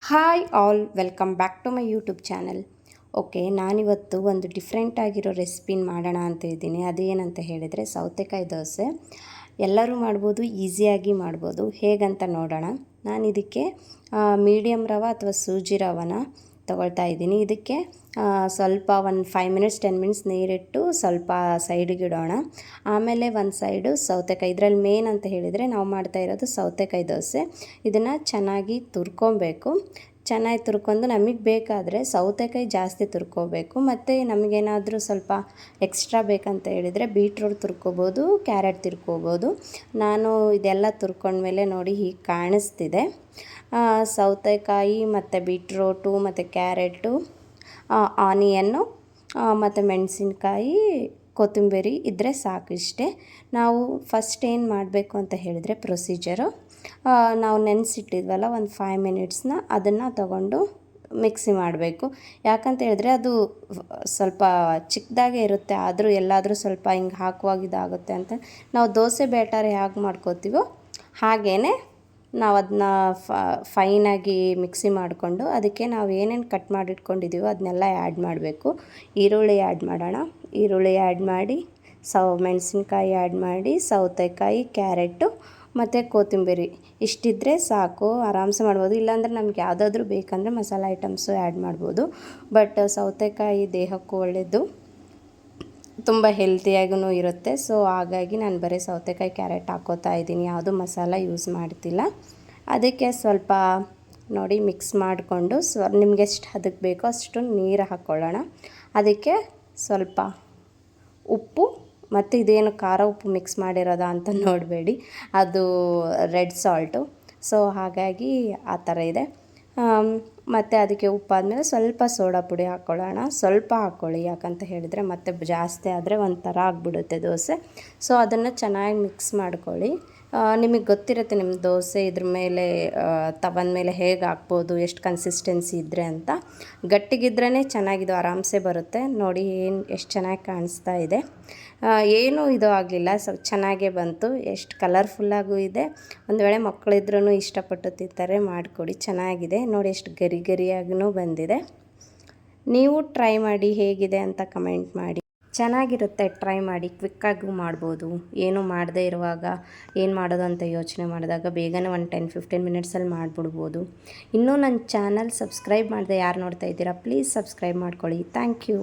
Hi all, welcome back to my YouTube channel. Okay, ನಾನಿವತ್ತು ಒಂದು different ಆಗಿರೋ ರೆಸಿಪಿನ ಮಾಡೋಣ ಅಂತ ಇದ್ದೀನಿ. ಅದೇನಂತ ಹೇಳಿದರೆ ಸೌತೆಕಾಯಿ ದೋಸೆ. ಎಲ್ಲರೂ ಮಾಡ್ಬೋದು, ಈಸಿಯಾಗಿ ಮಾಡ್ಬೋದು. ಹೇಗಂತ ನೋಡೋಣ. ನಾನು ಇದಕ್ಕೆ ಮೀಡಿಯಮ್ ರವೆ ಅಥವಾ ಸೂಜಿ ರವೆನ ತೊಗೊಳ್ತಾ ಇದ್ದೀನಿ. ಇದಕ್ಕೆ ಸ್ವಲ್ಪ ಒಂದು 5 ಮಿನಿಟ್ಸ್ 10 ಮಿನಿಟ್ಸ್ ನೀರಿಟ್ಟು ಸ್ವಲ್ಪ ಸೈಡಿಗೆ ಇಡೋಣ. ಆಮೇಲೆ ಒಂದು ಸೈಡು ಸೌತೆಕಾಯಿ, ಇದರಲ್ಲಿ ಮೇನ್ ಅಂತ ಹೇಳಿದರೆ ನಾವು ಮಾಡ್ತಾ ಇರೋದು ಸೌತೆಕಾಯಿ ದೋಸೆ. ಇದನ್ನು ಚೆನ್ನಾಗಿ ತುರ್ಕೊಬೇಕು. ಚೆನ್ನಾಗಿ ತುರ್ಕೊಂಡು ನಮಗೆ ಬೇಕಾದರೆ ಸೌತೆಕಾಯಿ ಜಾಸ್ತಿ ತುರ್ಕೋಬೇಕು. ಮತ್ತು ನಮಗೇನಾದರೂ ಸ್ವಲ್ಪ ಎಕ್ಸ್ಟ್ರಾ ಬೇಕಂತ ಹೇಳಿದರೆ ಬೀಟ್ರೂಟ್ ತುರ್ಕೋಬೋದು, ಕ್ಯಾರೆಟ್ ತುರ್ಕೋಬೋದು. ನಾನು ಇದೆಲ್ಲ ತುರ್ಕೊಂಡ್ಮೇಲೆ ನೋಡಿ ಹೀಗೆ ಕಾಣಿಸ್ತಿದೆ. ಸೌತೆಕಾಯಿ ಮತ್ತು ಬೀಟ್ರೋಟು ಮತ್ತು ಕ್ಯಾರೆಟು, ಆನಿಯನ್ನು ಮತ್ತು ಮೆಣಸಿನ್ಕಾಯಿ, ಕೊತ್ತಂಬರಿ ಇದ್ದರೆ ಸಾಕು. ಇಷ್ಟೇ. ನಾವು ಫಸ್ಟ್ ಏನು ಮಾಡಬೇಕು ಅಂತ ಹೇಳಿದರೆ ಪ್ರೊಸೀಜರು, ನಾವು ನೆನೆಸಿಟ್ಟಿದ್ವಲ್ಲ ಒಂದು 5 ಮಿನಿಟ್ಸ್ನ, ಅದನ್ನು ತಗೊಂಡು ಮಿಕ್ಸಿ ಮಾಡಬೇಕು. ಯಾಕಂತ ಹೇಳಿದ್ರೆ ಅದು ಸ್ವಲ್ಪ ಚಿಕ್ಕದಾಗೇ ಇರುತ್ತೆ, ಆದರೂ ಎಲ್ಲಾದರೂ ಸ್ವಲ್ಪ ಹಿಂಗೆ ಹಾಕುವಾಗ ಇದಾಗುತ್ತೆ ಅಂತ ನಾವು ದೋಸೆ ಬ್ಯಾಟರ್ ಹೇಗೆ ಮಾಡ್ಕೋತೀವೋ ಹಾಗೇ ನಾವು ಅದನ್ನ ಫೈನಾಗಿ ಮಿಕ್ಸಿ ಮಾಡಿಕೊಂಡು ಅದಕ್ಕೆ ನಾವು ಏನೇನು ಕಟ್ ಮಾಡಿಟ್ಕೊಂಡಿದ್ದೀವೋ ಅದನ್ನೆಲ್ಲ ಆ್ಯಡ್ ಮಾಡಬೇಕು. ಈರುಳ್ಳಿ ಆ್ಯಡ್ ಮಾಡೋಣ. ಈರುಳ್ಳಿ ಆ್ಯಡ್ ಮಾಡಿ, ಮೆಣಸಿನ್ಕಾಯಿ ಆ್ಯಡ್ ಮಾಡಿ, ಸೌತೆಕಾಯಿ, ಕ್ಯಾರೆಟು ಮತ್ತು ಕೊತ್ತಂಬರಿ ಇಷ್ಟಿದ್ದರೆ ಸಾಕು, ಆರಾಮ್ಸೆ ಮಾಡ್ಬೋದು. ಇಲ್ಲಾಂದರೆ ನಮ್ಗೆ ಯಾವುದಾದ್ರೂ ಬೇಕಂದರೆ ಮಸಾಲೆ ಐಟಮ್ಸು ಆ್ಯಡ್ ಮಾಡ್ಬೋದು. ಬಟ್ ಸೌತೆಕಾಯಿ ದೇಹಕ್ಕೂ ಒಳ್ಳೆಯದು, ತುಂಬ ಹೆಲ್ತಿಯಾಗೂ ಇರುತ್ತೆ. ಸೊ ಹಾಗಾಗಿ ನಾನು ಬರೀ ಸೌತೆಕಾಯಿ ಕ್ಯಾರೆಟ್ ಹಾಕ್ಕೋತಾ ಇದ್ದೀನಿ, ಯಾವುದೂ ಮಸಾಲ ಯೂಸ್ ಮಾಡ್ತಿಲ್ಲ. ಅದಕ್ಕೆ ಸ್ವಲ್ಪ ನೋಡಿ ಮಿಕ್ಸ್ ಮಾಡಿಕೊಂಡು ನಿಮ್ಗೆ ಎಷ್ಟು ಅದಕ್ಕೆ ಬೇಕೋ ಅಷ್ಟು ನೀರು ಹಾಕ್ಕೊಳ್ಳೋಣ. ಅದಕ್ಕೆ ಸ್ವಲ್ಪ ಉಪ್ಪು, ಮತ್ತು ಇದೇನು ಖಾರ ಉಪ್ಪು ಮಿಕ್ಸ್ ಮಾಡಿರೋದ ಅಂತ ನೋಡಬೇಡಿ, ಅದು ರೆಡ್ ಸಾಲ್ಟು. ಸೊ ಹಾಗಾಗಿ ಆ ಥರ ಇದೆ. ಮತ್ತು ಅದಕ್ಕೆ ಉಪ್ಪಾದಮೇಲೆ ಸ್ವಲ್ಪ ಸೋಡಾ ಪುಡಿ ಹಾಕ್ಕೊಳ್ಳೋಣ. ಸ್ವಲ್ಪ ಹಾಕ್ಕೊಳ್ಳಿ, ಯಾಕಂತ ಹೇಳಿದರೆ ಮತ್ತೆ ಜಾಸ್ತಿ ಆದರೆ ಒಂಥರ ಆಗಿಬಿಡುತ್ತೆ ದೋಸೆ. ಸೊ ಅದನ್ನು ಚೆನ್ನಾಗಿ ಮಿಕ್ಸ್ ಮಾಡ್ಕೊಳ್ಳಿ. ನಿಮಗೆ ಗೊತ್ತಿರುತ್ತೆ ನಿಮ್ಮ ದೋಸೆ ಇದ್ರ ಮೇಲೆ ತವನ ಮೇಲೆ ಹೇಗೆ ಹಾಕ್ಬೋದು, ಎಷ್ಟು ಕನ್ಸಿಸ್ಟೆನ್ಸಿ ಇದ್ದರೆ ಅಂತ. ಗಟ್ಟಿಗಿದ್ರೇ ಚೆನ್ನಾಗಿದು ಆರಾಮ್ಸೆ ಬರುತ್ತೆ. ನೋಡಿ ಎಷ್ಟು ಚೆನ್ನಾಗಿ ಕಾಣಿಸ್ತಾ ಇದೆ. ಏನೂ ಇದು ಆಗಲಿಲ್ಲ, ಸ್ವಲ್ಪ ಚೆನ್ನಾಗೇ ಬಂತು. ಎಷ್ಟು ಕಲರ್ಫುಲ್ಲಾಗೂ ಇದೆ. ಒಂದು ವೇಳೆ ಮಕ್ಕಳಿದ್ರೂ ಇಷ್ಟಪಟ್ಟು ತಿಂತಾರೆ, ಮಾಡಿಕೊಡಿ, ಚೆನ್ನಾಗಿದೆ. ನೋಡಿ ಎಷ್ಟು ಗರಿ ಗರಿಯಾಗೂ ಬಂದಿದೆ. ನೀವು ಟ್ರೈ ಮಾಡಿ, ಹೇಗಿದೆ ಅಂತ ಕಮೆಂಟ್ ಮಾಡಿ. ಚೆನ್ನಾಗಿರುತ್ತೆ, ಟ್ರೈ ಮಾಡಿ. ಕ್ವಿಕ್ಕಾಗೂ ಮಾಡ್ಬೋದು. ಏನೂ ಮಾಡದೇ ಇರುವಾಗ ಏನು ಮಾಡೋದು ಅಂತ ಯೋಚನೆ ಮಾಡಿದಾಗ ಬೇಗನೆ ಒಂದು 10-15 ಮಿನಿಟ್ಸಲ್ಲಿ ಮಾಡಿಬಿಡ್ಬೋದು. ಇನ್ನೂ ನನ್ನ ಚಾನಲ್ ಸಬ್ಸ್ಕ್ರೈಬ್ ಮಾಡದೆ ಯಾರು ನೋಡ್ತಾ ಇದ್ದೀರಾ, ಪ್ಲೀಸ್ ಸಬ್ಸ್ಕ್ರೈಬ್ ಮಾಡ್ಕೊಳ್ಳಿ. Thank you.